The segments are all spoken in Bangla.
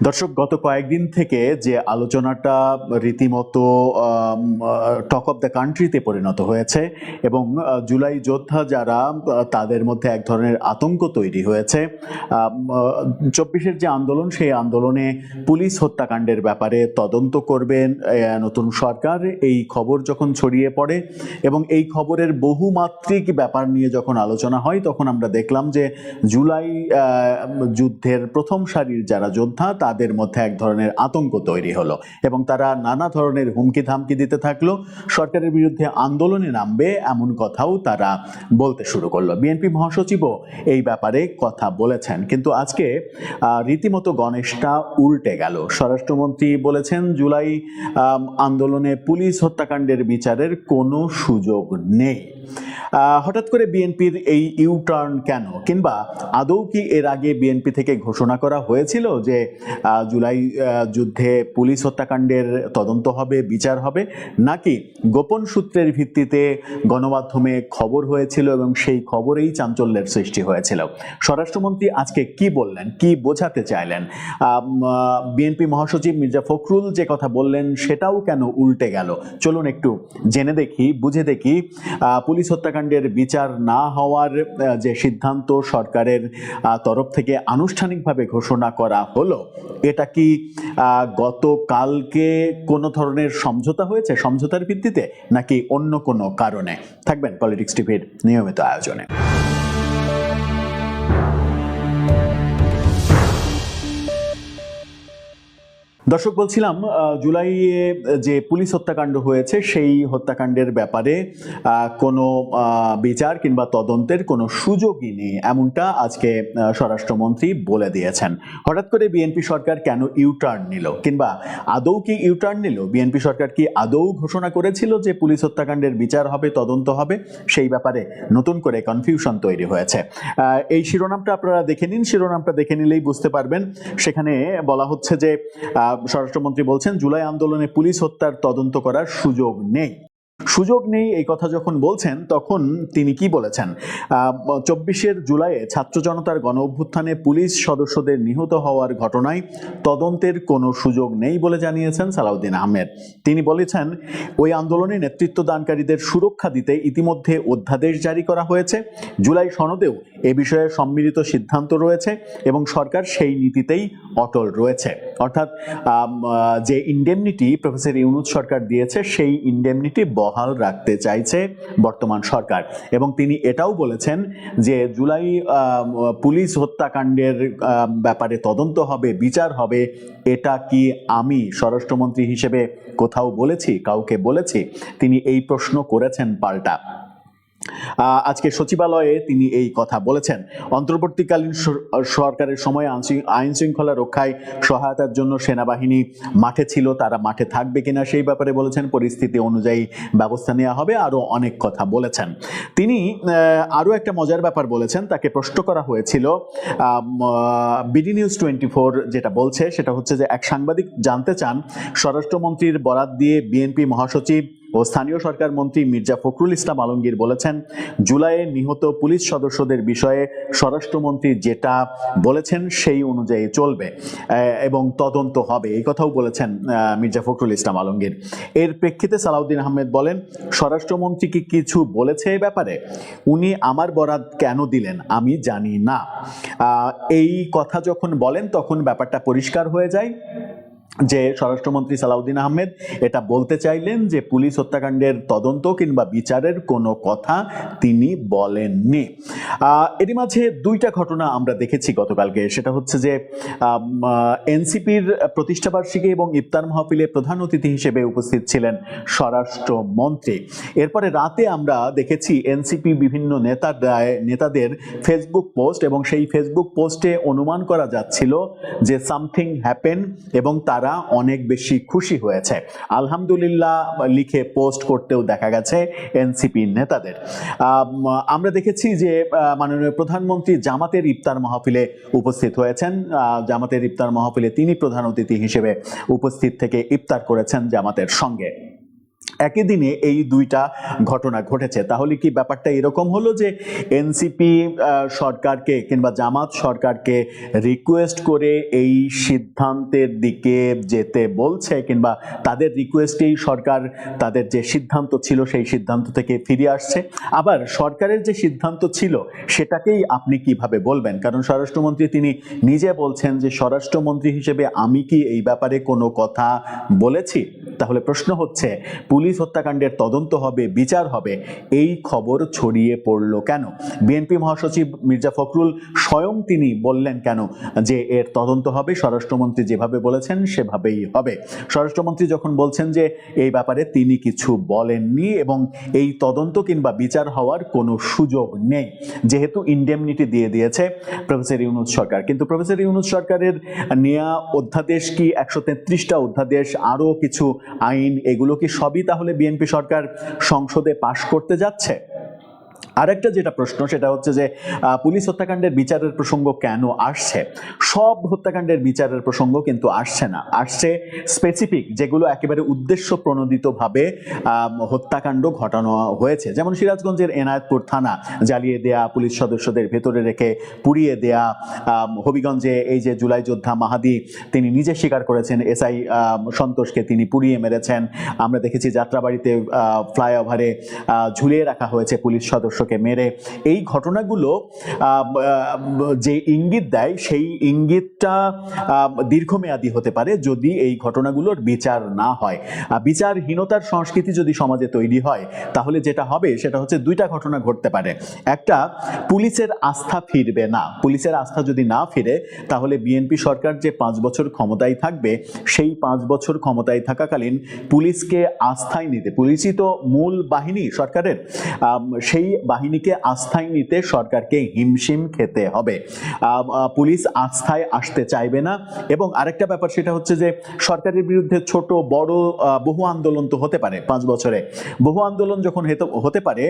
দর্শক, গত কয়েকদিন থেকে যে আলোচনাটা রীতিমতো টক অফ দ্য কান্ট্রিতে পরিণত হয়েছে এবং জুলাই যোদ্ধা যারা তাদের মধ্যে এক ধরনের আতঙ্ক তৈরি হয়েছে। 24-এর যে আন্দোলন, সেই আন্দোলনে পুলিশ হত্যাকাণ্ডের ব্যাপারে তদন্ত করবেন নতুন সরকার, এই খবর যখন ছড়িয়ে পড়ে এবং এই খবরের বহুমাত্রিক ব্যাপার নিয়ে যখন আলোচনা হয়, তখন আমরা দেখলাম যে জুলাই যুদ্ধের প্রথম সারির যারা যোদ্ধা তাদের মধ্যে এক ধরনের আতঙ্ক তৈরি হলো এবং তারা নানা ধরনের হুমকি ধামকি দিতে থাকলো, সরকারের বিরুদ্ধে আন্দোলনে নামবে এমন কথাও তারা বলতে শুরু করলো। বিএনপি মহাসচিবও এই ব্যাপারে কথা বলেছেন, কিন্তু আজকে রীতিমতো গণেশটা উল্টে গেল। স্বরাষ্ট্রমন্ত্রী বলেছেন জুলাই আন্দোলনে পুলিশ হত্যাকাণ্ডের বিচারের কোনো সুযোগ নেই। হঠাৎ করে বিএনপির এই ইউটার্ন কেন, কিংবা আদৌ কি এর আগে বিএনপি থেকে ঘোষণা করা হয়েছিল যে জুলাই যুদ্ধে পুলিশ হত্যাকাণ্ডের তদন্ত হবে, বিচার হবে, নাকি গোপন সূত্রের ভিত্তিতে গণমাধ্যমে খবর হয়েছিল এবং সেই খবরেই চাঞ্চল্যের সৃষ্টি হয়েছিল? স্বরাষ্ট্রমন্ত্রী আজকে কি বললেন, কি বোঝাতে চাইলেন? বিএনপি মহাসচিব মির্জা ফখরুল যে কথা বললেন সেটাও কেন উল্টে গেল? চলুন একটু জেনে দেখি, বুঝে দেখি। পুলিশ হত্যাকাণ্ডের বিচার না হওয়ার যে সিদ্ধান্ত সরকারের তরফ থেকে আনুষ্ঠানিকভাবে ঘোষণা করা হলো, এটা কি গতকালকে কোনো ধরনের সমঝোতা হয়েছে, সমঝোতার ভিত্তিতে, নাকি অন্য কোনো কারণে? থাকবেন পলিটিক্স টিভির নিয়মিত আয়োজনে। দর্শক, বলছিলাম জুলাইয়ে যে পুলিশ হত্যাকাণ্ড হয়েছে সেই হত্যাকাণ্ডের ব্যাপারে কোনো বিচার কিংবা তদন্তের কোনো সুযোগই নেই, এমনটা আজকে স্বরাষ্ট্রমন্ত্রী বলে দিয়েছেন। হঠাৎ করে বিএনপি সরকার কেন ইউটার্ন নিল, কিংবা আদৌ কি ইউটার্ন নিল? বিএনপি সরকার কি আদৌ ঘোষণা করেছিল যে পুলিশ হত্যাকাণ্ডের বিচার হবে, তদন্ত হবে? সেই ব্যাপারে নতুন করে কনফিউশন তৈরি হয়েছে। এই শিরোনামটা আপনারা দেখে নিন, শিরোনামটা দেখে নিলেই বুঝতে পারবেন। সেখানে বলা হচ্ছে যে স্বরাষ্ট্রমন্ত্রী বলছেন জুলাই আন্দোলনে পুলিশ হত্যার তদন্ত করার সুযোগ নেই। সুযোগ নেই এই কথা যখন বলছেন, তখন তিনি কি বলেছেন? 24-এর জুলাইয়ে ছাত্র জনতার গণ অভ্যুত্থানে পুলিশ সদস্যদের নিহত হওয়ার ঘটনায় তদন্তের কোনো সুযোগ নেই বলে জানিয়েছেন সালাউদ্দিন আহমেদ। তিনি বলেছেন ওই আন্দোলনে নেতৃত্ব দানকারীদের সুরক্ষা দিতে ইতিমধ্যে অধ্যাদেশ জারি করা হয়েছে। জুলাই সনদেও এ বিষয়ে সম্মিলিত সিদ্ধান্ত রয়েছে এবং সরকার সেই নীতিতেই অটল রয়েছে। অর্থাৎ যে ইন্ডেমনিটি প্রফেসর ইউনূস সরকার দিয়েছে, সেই ইন্ডেমনিটি বহাল রাখতে চাইছে বর্তমান সরকার। এবং তিনি এটাও বলেছেন যে জুলাই পুলিশ হত্যাকাণ্ডের ব্যাপারে তদন্ত হবে, বিচার হবে, এটা কি আমি স্বরাষ্ট্রমন্ত্রী হিসেবে কোথাও বলেছি, কাউকে বলেছি? তিনি এই প্রশ্ন করেছেন পাল্টা। আজকে সচিবালয়ে তিনি এই কথা বলেছেন। অন্তর্বর্তীকালীন সরকারের সময় আইন শৃঙ্খলা রক্ষায় সহায়তার জন্য সেনাবাহিনী মাঠে ছিল, তারা মাঠে থাকবে কিনা সেই ব্যাপারে বলেছেন, পরিস্থিতি অনুযায়ী ব্যবস্থা নেওয়া হবে, আরো অনেক কথা বলেছেন। তিনি আরো একটা মজার ব্যাপার বলেছেন। তাকে প্রশ্ন করা হয়েছিল, বিডি নিউজ 24 যেটা বলছে সেটা হচ্ছে যে এক সাংবাদিক জানতে চান স্বরাষ্ট্রমন্ত্রীর বরাত দিয়ে বিএনপি মহাসচিব ও স্থানীয় সরকার মন্ত্রী মির্জা ফখরুল ইসলাম আলমগীর বলেছেন জুলাইয়ে নিহত পুলিশ সদস্যদের বিষয়ে স্বরাষ্ট্রমন্ত্রী যেটা বলেছেন সেই অনুযায়ী চলবে এবং তদন্ত হবে, এই কথাও বলেছেন মির্জা ফখরুল ইসলাম আলমগীর। এর প্রেক্ষিতে সালাউদ্দিন আহমেদ বলেন স্বরাষ্ট্রমন্ত্রী কি কিছু বলেছে এই ব্যাপারে? উনি আমার বরাত কেন দিলেন আমি জানি না। এই কথা যখন বলেন তখন ব্যাপারটা পরিষ্কার হয়ে যায় যে স্বরাষ্ট্রমন্ত্রী সালাউদ্দিন আহমেদ এটা বলতে চাইলেন যে পুলিশ হত্যাকাণ্ডের তদন্ত কিংবা বিচারের কোনো কথা তিনি বলেননি। এরই মাঝে দুইটা ঘটনা আমরা দেখেছি গতকালকে। সেটা হচ্ছে যে এনসিপির প্রতিষ্ঠাবার্ষিকী এবং ইফতার মাহফিলে প্রধান অতিথি হিসেবে উপস্থিত ছিলেন স্বরাষ্ট্রমন্ত্রী। এরপরে রাতে আমরা দেখেছি এনসিপি বিভিন্ন নেতাদের ফেসবুক পোস্ট, এবং সেই ফেসবুক পোস্টে অনুমান করা যাচ্ছিল যে সামথিং হ্যাপেন এবং তারা অনেক বেশি খুশি হয়েছে। আলহামদুলিল্লাহ লিখে পোস্ট করতেও দেখা গেছে এনসিপি নেতাদের। আমরা দেখেছি যে মাননীয় প্রধানমন্ত্রী জামাতের ইফতার মাহফিলে উপস্থিত হয়েছেন। জামাতের ইফতার মাহফিলে তিনি প্রধান অতিথি হিসেবে উপস্থিত থেকে ইফতার করেছেন জামাতের সঙ্গে। একই দিনে এই দুইটা ঘটনা ঘটেছে। তাহলে কি ব্যাপারটা এরকম হলো যে এনসিপি সরকারকে কিংবা জামাত সরকারকে রিকোয়েস্ট করে এই সিদ্ধান্তের দিকে যেতে বলছে, কিংবা তাদের রিকোয়েস্টেই সরকার তাদের যে সিদ্ধান্ত ছিল সেই সিদ্ধান্ত থেকে ফিরে আসছে? আবার সরকারের যে সিদ্ধান্ত ছিল সেটাকেই আপনি কিভাবে বলবেন? কারণ স্বরাষ্ট্রমন্ত্রী তিনি নিজে বলছেন যে স্বরাষ্ট্রমন্ত্রী হিসেবে আমি কি এই ব্যাপারে কোনো কথা বলেছি? তাহলে প্রশ্ন হচ্ছে, পুলিশ হত্যাকাণ্ডের তদন্ত হবে, বিচার হবে, এই খবর ছড়িয়ে পড়ল কেন? বিএনপি মহাসচিব মির্জা ফখরুল স্বয়ং তিনি বললেন কেন যে এর তদন্ত হবে, স্বরাষ্ট্রমন্ত্রী যেভাবে বলেছেন সেভাবেই হবে? স্বরাষ্ট্রমন্ত্রী যখন বলছেন যে এই ব্যাপারে তিনি কিছু বলেননি এবং এই তদন্ত কিংবা বিচার হওয়ার কোনো সুযোগ নেই, যেহেতু ইনডেমনিটি দিয়ে দিয়েছে প্রফেসর ইউনূস সরকার। কিন্তু প্রফেসর ইউনূস সরকারের নেয়া অধ্যাদেশ কি 133টা অধ্যাদেশ, আরও কিছু আইন, এগুলো কি সবই তাহলে বিএনপি সরকার সংসদে পাশ করতে যাচ্ছে? আরেকটা যেটা প্রশ্ন সেটা হচ্ছে যে পুলিশ হত্যাকাণ্ডের বিচারের প্রসঙ্গ কেন আসছে? সব হত্যাকাণ্ডের বিচারের প্রসঙ্গ কিন্তু আসছে না, আসছে স্পেসিফিক যেগুলো একেবারে উদ্দেশ্য প্রণোদিতভাবে হত্যাকাণ্ড ঘটানো হয়েছে। যেমন সিরাজগঞ্জের এনায়েতপুর থানা জ্বালিয়ে দেয়া, পুলিশ সদস্যদের ভেতরে রেখে পুড়িয়ে দেয়া, হবিগঞ্জে এই যে জুলাই যোদ্ধা মাহাদি তিনি নিজে স্বীকার করেছেন এসআই সন্তোষকে তিনি পুড়িয়ে মেরেছেন। আমরা দেখেছি যাত্রাবাড়িতে ফ্লাইওভারে ঝুলিয়ে রাখা হয়েছে পুলিশ সদস্যকে মেরে। এই ঘটনাগুলো যে ইঙ্গিত দেয় সেই ইঙ্গিতটা দীর্ঘমেয়াদী হতে পারে যদি এই ঘটনাগুলোর বিচার না হয়। বিচারহীনতার সংস্কৃতি যদি সমাজে তৈরি হয় তাহলে যেটা হবে সেটা হচ্ছে দুইটা ঘটনা ঘটতে পারে। একটা, পুলিশের আস্থা ফিরবে না। পুলিশের আস্থা যদি না ফিরে তাহলে বিএনপি সরকার যে 5 বছর ক্ষমতায় থাকবে সেই 5 বছর ক্ষমতায় থাকাকালীন পুলিশকে আস্থায় নিতে, পুলিশই তো মূল বাহিনী সরকারের, সেই বাহিনীকে আস্থায় নিতে সরকারকে হিমশিম খেতে হবে। পুলিশ আস্থায় আসতে চাইবে না। এবং আরেকটা ব্যাপার সেটা হচ্ছে যে সরকারের বিরুদ্ধে ছোট বড় বহু আন্দোলন তো হতে পারে 5 বছরে। বহু আন্দোলন যখন হতে পারে,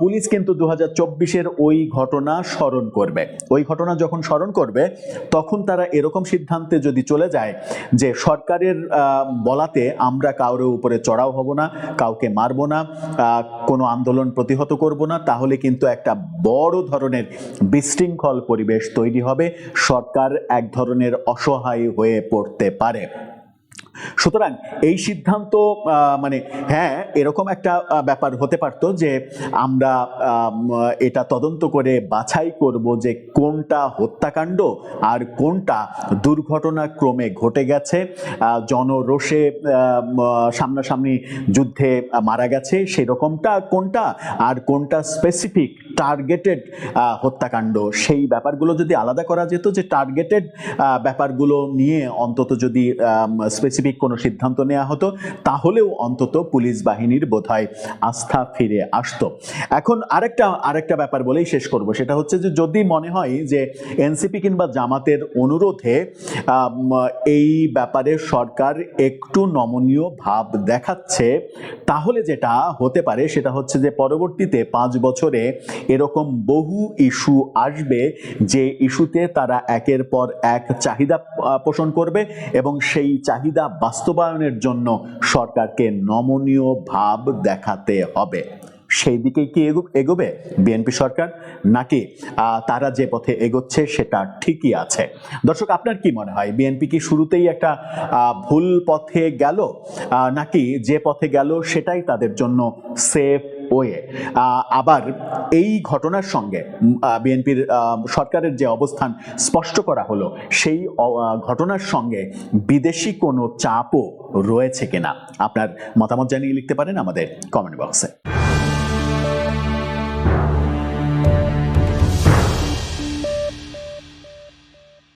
পুলিশ কিন্তু 2024-এর ওই ঘটনা স্মরণ করবে। ওই ঘটনা যখন স্মরণ করবে তখন তারা এরকম সিদ্ধান্তে যদি চলে যায় যে সরকারের বলাতে আমরা কারোর উপরে চড়াও হব না, কাউকে মারব না, কোনো আন্দোলন প্রতিহত করব না, তাহলে কিন্তু একটা বড় ধরনের বিশৃঙ্খল পরিবেশ তৈরি হবে। সরকার এক ধরনের অসহায় হয়ে পড়তে পারে। সুতরাং এই সিদ্ধান্ত মানে হ্যাঁ, এরকম একটা ব্যাপার হতে পারতো যে আমরা এটা তদন্ত করে বাছাই করব যে কোনটা হত্যাকাণ্ড আর কোনটা দুর্ঘটনা ক্রমে ঘটে গেছে, জনরোষে সামনাসামনি যুদ্ধে মারা গেছে সেরকমটা কোনটা, আর কোনটা স্পেসিফিক টার্গেটেড হত্যাকাণ্ড। সেই ব্যাপারগুলো যদি আলাদা করা যেত, যে টার্গেটেড ব্যাপারগুলো নিয়ে অন্তত যদি স্পেসিফিক কোনো সিদ্ধান্ত নেওয়া হতো, তাহলেও অন্তত পুলিশ বাহিনীর বোধহয় আস্থা ফিরে আসতো। এখন আরেকটা ব্যাপার বলেই শেষ করব, সেটা হচ্ছে যে যদি মনে হয় যে এনসিপি কিংবা জামাতের অনুরোধে এই ব্যাপারে সরকার একটু নমনীয় ভাব দেখাচ্ছে, তাহলে যেটা হতে পারে সেটা হচ্ছে যে পরবর্তীতে 5 বছরে এরকম বহু ইস্যু আসবে যে ইস্যুতে তারা একের পর এক চাহিদা পোষণ করবে এবং সেই চাহিদা বাস্তবায়নের জন্য সরকারকে নমনীয় ভাব দেখাতে হবে। সেই দিকে কি এগোবে বিএনপি সরকার, নাকি তারা যে পথে এগোচ্ছে সেটা ঠিকই আছে? দর্শক, আপনার কি মনে হয়, বিএনপি কি শুরুতেই একটা ভুল পথে গেল, নাকি যে পথে গেল সেটাই তাদের জন্য সেফ ওয়ে? আবার এই ঘটনার সঙ্গে বিএনপির সরকারের যে অবস্থান স্পষ্ট করা হলো, সেই ঘটনার সঙ্গে বিদেশি কোনো চাপও রয়েছে কিনা? আপনার মতামত জানিয়ে লিখতে পারেন আমাদের কমেন্ট বক্সে।